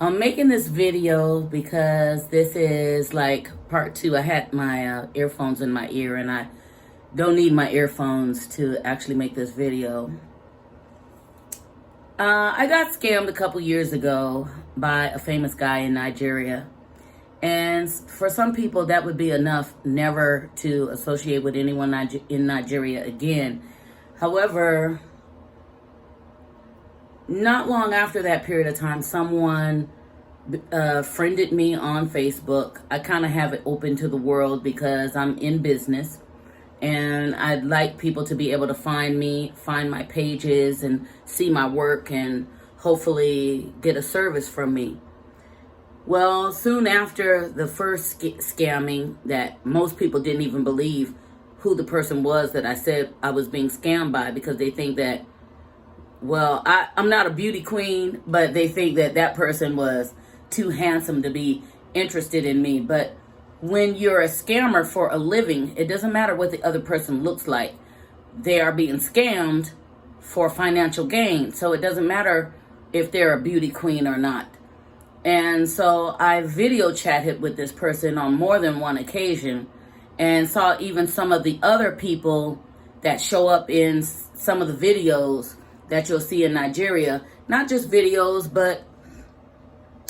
I'm making this video because this is like part two. I had my earphones in my ear and I don't need my earphones to actually make this video. I got scammed a couple years ago by a famous guy in Nigeria. And for some people, that would be enough never to associate with anyone in Nigeria again. However, not long after that period of time, someone friended me on Facebook. I kind of have it open to the world because I'm in business. And I'd like people to be able to find me, find my pages, and see my work, and hopefully get a service from me. Well, soon after the first scamming, that most people didn't even believe who the person was that I said I was being scammed by, because they think that, well, I'm not a beauty queen, but they think that that person was too handsome to be interested in me. But when you're a scammer for a living, it doesn't matter what the other person looks like. They are being scammed for financial gain. So it doesn't matter if they're a beauty queen or not. And so I video chatted with this person on more than one occasion and saw even some of the other people that show up in some of the videos that you'll see in Nigeria. Not just videos, but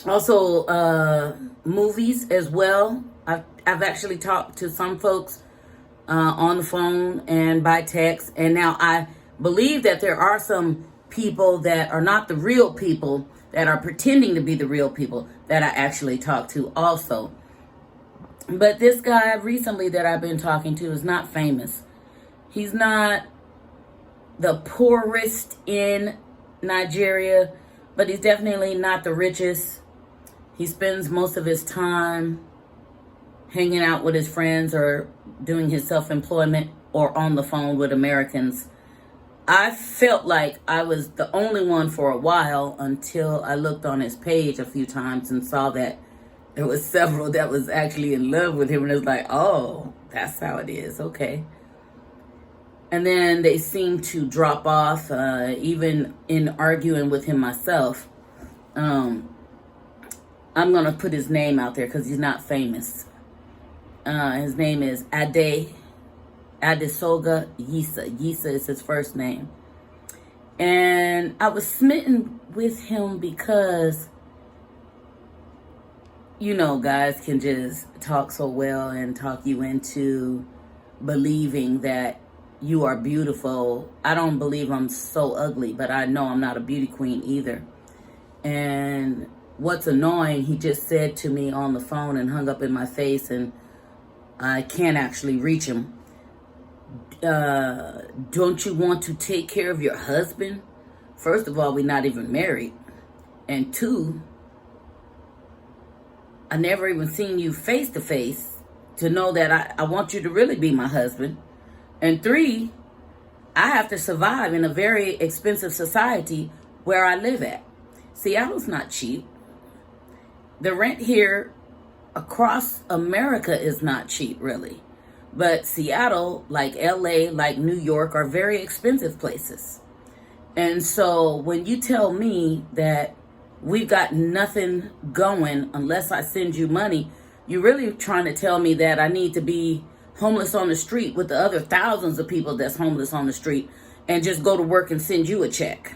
also movies as well. I've actually talked to some folks on the phone and by text. And now I believe that there are some people that are not the real people, that are pretending to be the real people, that I actually talked to also. But this guy recently that I've been talking to is not famous. He's not the poorest in Nigeria, but he's definitely not the richest. He spends most of his time hanging out with his friends or doing his self-employment or on the phone with Americans. I felt like I was the only one for a while until I looked on his page a few times and saw that there was several that was actually in love with him. And it's like, oh, that's how it is. Okay. And then they seemed to drop off, even in arguing with him myself. I'm going to put his name out there because he's not famous. His name is Adesoga Yisa. Yisa is his first name. And I was smitten with him because, you know, guys can just talk so well and talk you into believing that you are beautiful. I don't believe I'm so ugly, but I know I'm not a beauty queen either. And what's annoying, he just said to me on the phone and hung up in my face, and I can't actually reach him. Don't you want to take care of your husband? First of all, we're not even married. And two, I never even seen you face to face to know that I want you to really be my husband. And three, I have to survive in a very expensive society where I live at. Seattle's not cheap. The rent here across America is not cheap, really. But Seattle, like LA, like New York, are very expensive places. And so when you tell me that we've got nothing going unless I send you money, you're really trying to tell me that I need to be homeless on the street with the other thousands of people that's homeless on the street and just go to work and send you a check.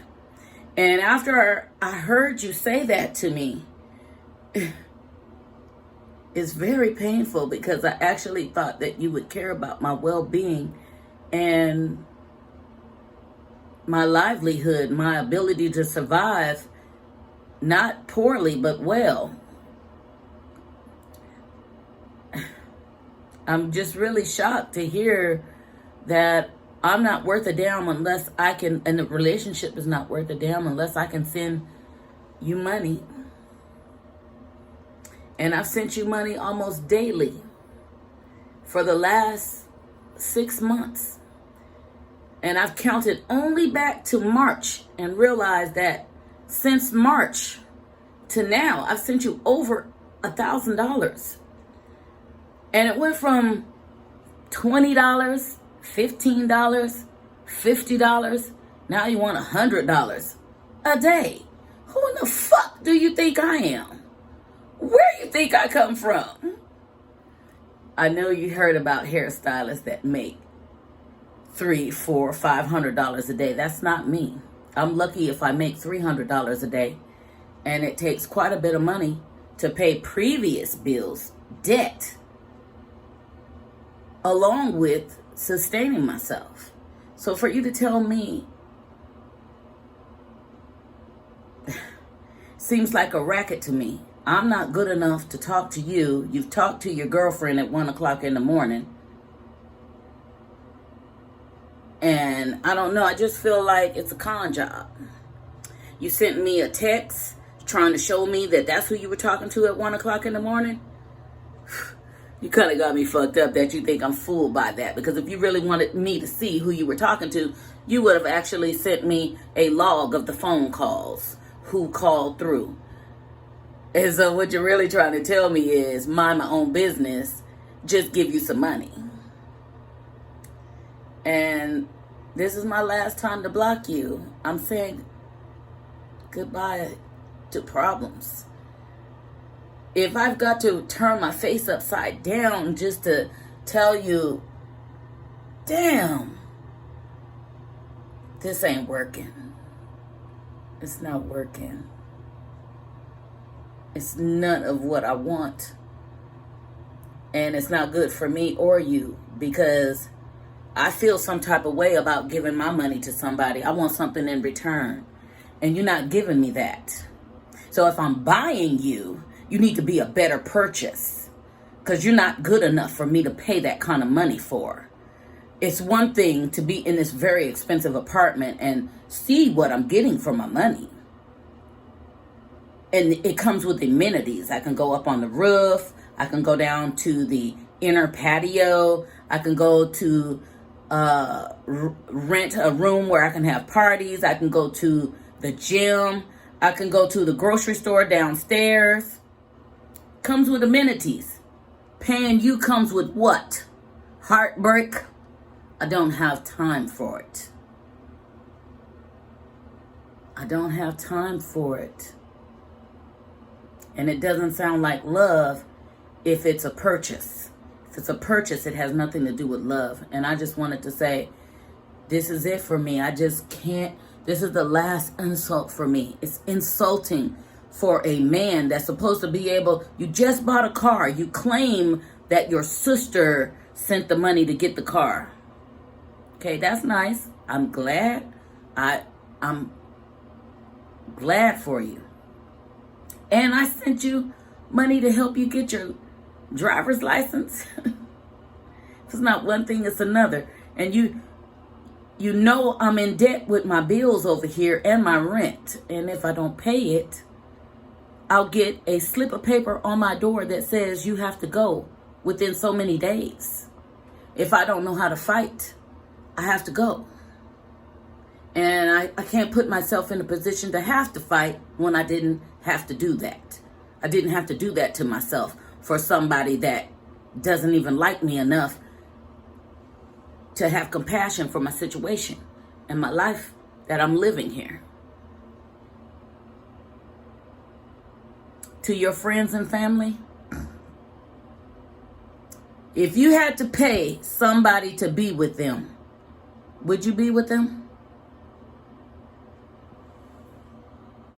And after I heard you say that to me, it's very painful because I actually thought that you would care about my well-being and my livelihood, my ability to survive, not poorly, but well. I'm just really shocked to hear that I'm not worth a damn unless I can, and the relationship is not worth a damn unless I can send you money. And I've sent you money almost daily for the last 6 months. And I've counted only back to March and realized that since March to now, I've sent you over $1,000. And it went from $20, $15, $50. Now you want $100 a day. Who in the fuck do you think I am? Where you think I come from? I know you heard about hairstylists that make $300, $400, $500 a day. That's not me. I'm lucky if I make $300 a day. And it takes quite a bit of money to pay previous bills, debt, along with sustaining myself. So for you to tell me seems like a racket to me. I'm not good enough to talk to you. You've talked to your girlfriend at 1 o'clock in the morning. And I don't know, I just feel like it's a con job. You sent me a text trying to show me that that's who you were talking to at 1 o'clock in the morning. You kind of got me fucked up that you think I'm fooled by that. Because if you really wanted me to see who you were talking to, you would have actually sent me a log of the phone calls, who called through. And so what you're really trying to tell me is mind my own business, just give you some money. And this is my last time to block you. I'm saying goodbye to problems. If I've got to turn my face upside down just to tell you, damn, this ain't working. It's not working. It's none of what I want. And it's not good for me or you, because I feel some type of way about giving my money to somebody. I want something in return. And you're not giving me that. So if I'm buying you, you need to be a better purchase, because you're not good enough for me to pay that kind of money for. It's one thing to be in this very expensive apartment and see what I'm getting for my money. And it comes with amenities. I can go up on the roof. I can go down to the inner patio. I can go to rent a room where I can have parties. I can go to the gym. I can go to the grocery store downstairs. Comes with amenities. Paying you comes with what? Heartbreak? I don't have time for it. I don't have time for it. And it doesn't sound like love if it's a purchase. If it's a purchase, it has nothing to do with love. And I just wanted to say, this is it for me. I just can't. This is the last insult for me. It's insulting for a man that's supposed to be able, you just bought a car. You claim that your sister sent the money to get the car. Okay, that's nice. I'm glad. I'm glad for you. And I sent you money to help you get your driver's license. It's not one thing, it's another. And you know I'm in debt with my bills over here and my rent. And if I don't pay it, I'll get a slip of paper on my door that says you have to go within so many days. If I don't know how to fight, I have to go. And I can't put myself in a position to have to fight when I didn't have to do that. I didn't have to do that to myself for somebody that doesn't even like me enough to have compassion for my situation and my life that I'm living here. To your friends and family, if you had to pay somebody to be with them, would you be with them?